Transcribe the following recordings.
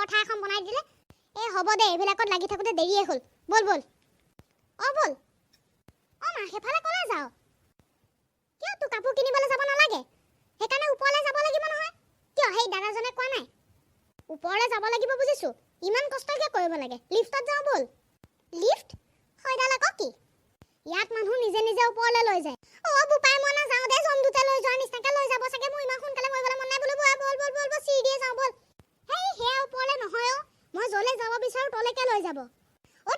পৰঠা এখন বনাই দিলে এই হ'ব দে এইবিলাকত লাগি থাকোতে দেৰিয়ে হ'ল বল বল বল মা হেফালে কলে যাও কিয় তো কাপোৰ কিনিবলৈ যাব নালাগে হেকানে ওপৰলৈ যাব লাগিব নহয় কিয় হেই দাদাজনে কোৱা নাই ওপৰলৈ যাব লাগিব বুজিছো ইমান কষ্ট কিয় কৰিব লাগে লিফটত যাও বল লিফট হয়দাল আকৌ কি ইয়াত মানুহ নিজে নিজে ওপৰলৈ লৈ যায় বুপাই মনা যাও দে জমদুতে লৈ যোৱাৰ নিচিনাকে লৈ যাব চাগে মই ইমান সোনকালে মৰিবলৈ মন নাই বোলো বল চিৰিয়ে যাও বল হেই হেয়া ওপৰলৈ নহয় মই জলে যাব বিচাৰো তলেকে লৈ যাব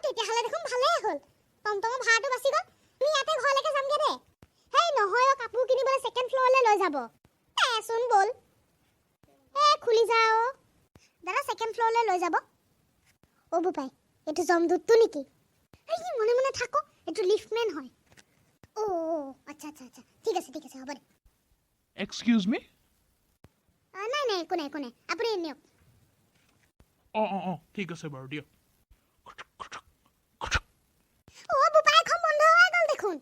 তেতিয়াহ'লে দেখোন ভালেই হ'ল টমটমৰ ভাড়াটো বাচি গ'ল আমি ইয়াতে ঘৰলৈকে যামগে দে হেই নহয় কাপোৰ কিনিবলৈ ছেকেণ্ড ফ্ল'ৰলৈ লৈ যাব চোন বল খুলি যাও দাদা ছেকেণ্ড ফ্ল'ৰলৈ লৈ যাব বুপাই এইটো জমদুতটো নেকি এই মনে মনে থাকো এইটো লিফটমেন হয় আচ্ছা ঠিক আছে হ'ব দে এক্সকিউজ মি নাই একো নাই আপুনি নিয়ক ঠিক আছে বাৰু দিয়ক বুপাই এখন বন্ধ হৈ গ'ল দেখোন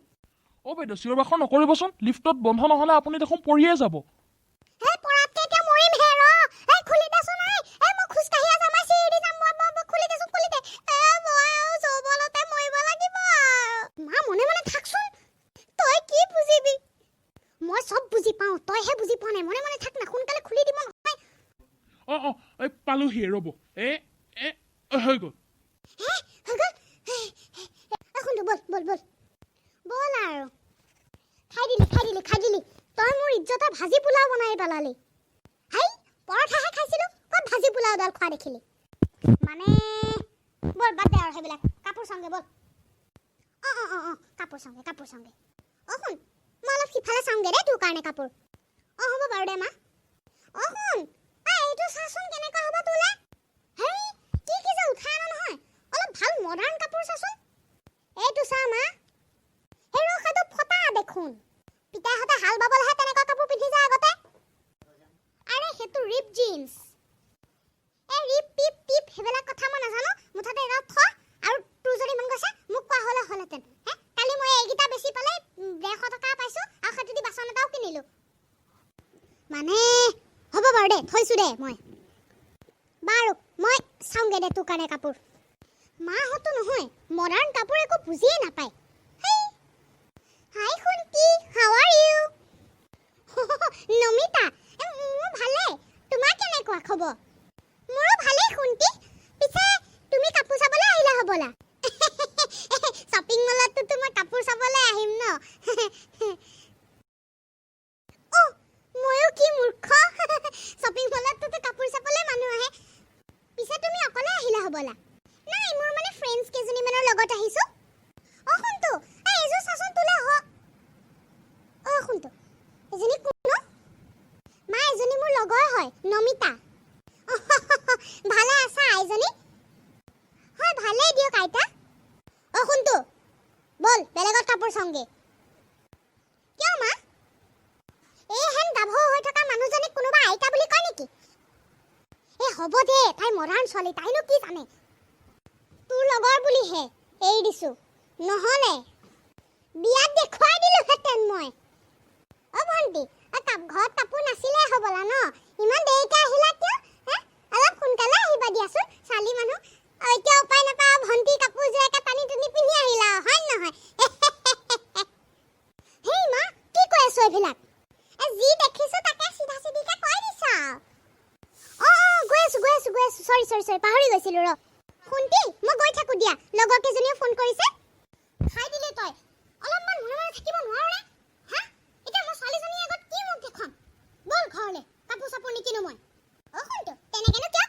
বাইদেউ চিঞৰ বাখৰ নকৰিবচোন লিফটত বন্ধ নহ'লে আপুনি দেখোন পৰিয়ে যাব পৰাতকে এতিয়া মৰিম হে খুলি দেচোন মই খোজকাঢ়ি যাম চিৰি যাম খুলি দে চৌবলতে মৰিব লাগিব মা মনে মনে থাকচোন তই কি বুজিবি মই চব বুজি পাওঁ তইহে বুজি পোৱা নাই মনে মনে থাক না সোনকালে খুলি দিম এই পালোহি ৰ'ব হৈ গ'ল বল আৰু খাই দিলি তই মোৰ ইজ্জতৰ ভাজি পোলাও বনাই পেলালি পৰঠাহে খাইছিলো ক'ত ভাজি পোলাওডাল খোৱা দেখিলি মানে বল বাদ দে আৰু সেইবিলাক কাপোৰ চাওঁগে বল কাপোৰ চাওঁগে শুন মই অলপ সিফালে চাওঁগে দেই তোৰ কাৰণে কাপোৰ হ'ব বাৰু দে মা শুন এইটো চাচোন কেনেকুৱা হ'ব তোলে কি যে উঠাই আনা নহয় অলপ ভাল মডাৰ্ণ কাপোৰ চাচোন এইটো চা মা ৰখাটো ফটা দেখোন পিতাহঁতে হাল বাবলৈহে তেনেকুৱা কাপোৰ পিন্ধি যায় আগতে আৰে সেইটো ৰিপ জিন্স ৰিপ পিপ সেইবিলাক কথা মই নাজানো মুঠতে এটা থ আৰু তোৰ যদি মন গৈছে মোক কোৱা হ'লেহেঁতেন কালি মই এইকেইটা বেছি পালে 150 টকা পাইছো আৰু সেইটো দি বাচন এটাও কিনিলো মানে হ'ব বাৰু দে থৈছো দে মই বাৰু মই চাওঁগে দে তোৰ কাৰণে কাপোৰ মাহঁতো নহয় মডাৰ্ণ কাপোৰ একো বুজিয়ে নাপায় হাই শুন্তি হাউ আৰ ইউ নমিতা মোৰ ভালে তোমাৰ কেনেকুৱা খবৰ মোৰো ভালে শুন্তি পিছে তুমি কাপোৰ চাবলৈ আহিলা হ'বলা শ্বপিং মলতো তোমাৰ কাপোৰ চাবলৈ আহিম ন ময়ো কি মূৰ্খ শ্বপিং মলতো কাপোৰ চাবলৈ মানুহ আহে পিছে তুমি অকলে আহিলা হ'বলা নাই মোৰ মানে ফ্ৰেণ্ডছ কেইজনীমানৰ লগত আহিছো শুনতো এইযোৰ চাচোন তোলে শুনতো এজনী কোন মা এজনী মোৰ লগৰ হয় নমিতা ভালে আছা আইজনী হয় ভালেই দিয়ক আইতা শুনতো বল বেলেগত কাপোৰ চাওঁগে কিয় মা হেন গাভৰু হৈ থকা মানুহজনীক কোনোবা আইতা বুলি কয় নেকি হ'ব দে তাই মডাৰ্ণ ছোৱালী তাইনো কি জানে তোৰ লগৰ বুলিহে এৰি দিছো নহ'লে বিয়াত দেখুৱাই দিলোহেঁতেন মই ভণ্টি ঘৰত কাপোৰ নাছিলে হ'বলা ন ইমান দেৰিকে আহিলা কিয় অলপ সোনকালে আহিবা দিয়াচোন ছোৱালী মানুহ এতিয়া উপায় নাপাওঁ ভণ্টি কাপোৰযোৰকে টানি টুনি পিন্ধি আহিলা হয় নহয় হেই মা কি কৈ আছো এইবিলাক যি দেখিছো তাকে চিধা চিধিকে কৈ দিছা গৈ আছো চৰি পাহৰি গৈছিলো শুনতি মই গৈ থাকো দিয়া লগৰ কেইজনীয়ে ফোন কৰিছে খাই দিলে তই অলপমান মনে মনে থাকিব নোৱাৰো নে এতিয়া মই ছোৱালীজনীৰ আগত কি মুখ দেখাম বল ঘৰলে কাপোৰ চাপোৰ নিকিনো মই শুনতো তেনেকেনো কিয়